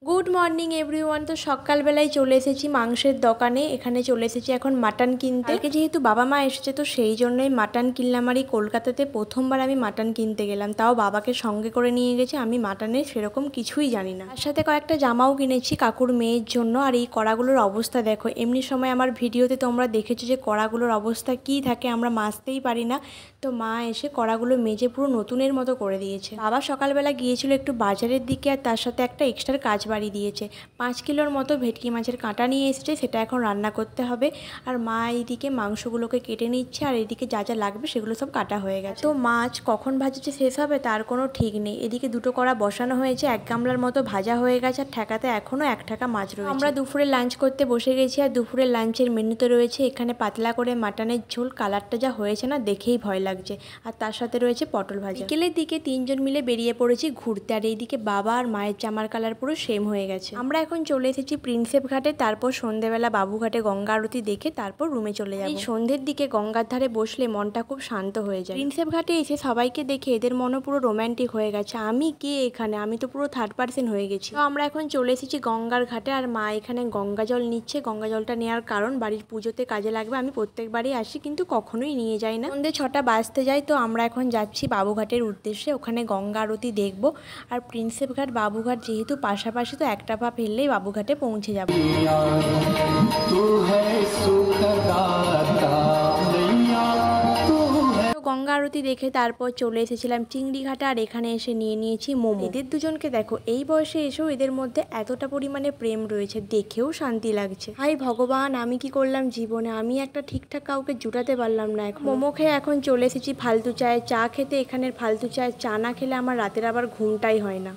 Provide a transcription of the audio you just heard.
Good morning everyone. তো সকালবেলায় চলে এসেছি মাংসের দোকানে। এখানে চলে এসেছি এখন মাটন কিনতে। কালকে যেহেতু বাবা মা এসেছে তো সেই জন্যই মাটন কিনলাম। আর এই কলকাতাতে প্রথমবার আমি মাটন কিনতে গেলাম, তাও বাবাকে সঙ্গে করে নিয়ে গেছে। আমি মাটনের সেরকম কিছুই জানি না। তার সাথে কয়েকটা জামাও কিনেছি কাকুর মেয়ের জন্য। আর এই কড়াগুলোর অবস্থা দেখো, এমনি সময় আমার ভিডিওতে তোমরা দেখেছো যে কড়াগুলোর অবস্থা কি থাকে, আমরা মাজতেই পারি না। তো মা এসে কড়াগুলো মেজে পুরো নতুনের মতো করে দিয়েছে। বাবা সকালবেলা গিয়েছিল একটু বাজারের দিকে, আর তার সাথে একটা এক্সট্রা কাজ বাড়ি দিয়েছে। 5 কিলোর মতো ভেটকি মাছের কাঁটা নিয়ে এসেছে, সেটা এখন রান্না করতে হবে। আর মা এইদিকে মাংসগুলোকে কেটে নিচ্ছে, আর এদিকে যা যা লাগবে সেগুলো সব কাটা হয়ে গেছে। তো মাছ কখন ভাজছে শেষ হবে তার কোনো ঠিক নেই। এদিকে দুটো কড়া বসানো হয়েছে, 1 গামলার মতো ভাজা হয়ে গেছে, আর ঠেকাতে এখনও 1 ঠেকা মাছ রয়েছে। আমরা দুপুরে লাঞ্চ করতে বসে গেছি, আর দুপুরের লাঞ্চের মেনুতে রয়েছে এখানে পাতলা করে মাটনের ঝোল। কালারটা যা হয়েছে না, দেখেই ভয় লাগছে। আর তার সাথে রয়েছে পটল ভাজা। বিকেলের দিকে 3 জন মিলে বেরিয়ে পড়েছি ঘুরতে। আর এইদিকে বাবা আর মায়ের জামার কালার পুরো সেম হয়ে গেছে। আমরা এখন চলে এসেছি প্রিন্সেপ ঘাটে। তারপর সন্ধ্যেবেলা বাবুঘাটে গঙ্গা আরতি দেখে তারপর রুমে চলে যাবো। এই সন্ধ্যের দিকে গঙ্গার ধারে বসলে মনটা খুব শান্ত হয়ে যায়। প্রিন্সেপ ঘাটে এসে সবাইকে দেখে এদের মনও পুরো রোম্যান্টিক হয়ে গেছে। আমি কে এখানে, আমি তো পুরো থার্ড পার্সন হয়ে গেছি। তো আমরা এখন চলে এসেছি গঙ্গার ঘাটে, আর মা এখানে গঙ্গা জল নিচ্ছে। গঙ্গা জলটা নেওয়ার কারণ বাড়ির পুজোতে কাজে লাগবে। আমি প্রত্যেকবারই আসি কিন্তু কখনোই নিয়ে যাই না। সন্ধ্যে 6টা বাজতে যাই। তো আমরা এখন যাচ্ছি বাবুঘাটের উদ্দেশ্যে, ওখানে গঙ্গা আরতি দেখবো। আর প্রিন্সেপ ঘাট বাবুঘাট যেহেতু পাশাপাশি, তো একটা পা ফেললেই বাবুঘাটে পৌঁছে যাবো। গঙ্গা আরতি দেখে তারপর চলে এসেছিলাম চিংড়ি ঘাটা, আর এখানে এসে নিয়ে নিয়েছি মোমো। এদের দুজনকে দেখো, এই বয়সে এসেও এদের মধ্যে এতটা পরিমাণে প্রেম রয়েছে, দেখেও শান্তি লাগছে। হাই ভগবান, আমি কি করলাম জীবনে, আমি একটা ঠিকঠাক কাউকে জুটাতে পারলাম না। এখন মোমো খেয়ে এখন চলে এসেছি ফালতু চায়ে চা খেতে। এখানের ফালতু চায়ে চা না খেলে আমার রাতের আবার ঘুমটাই হয় না।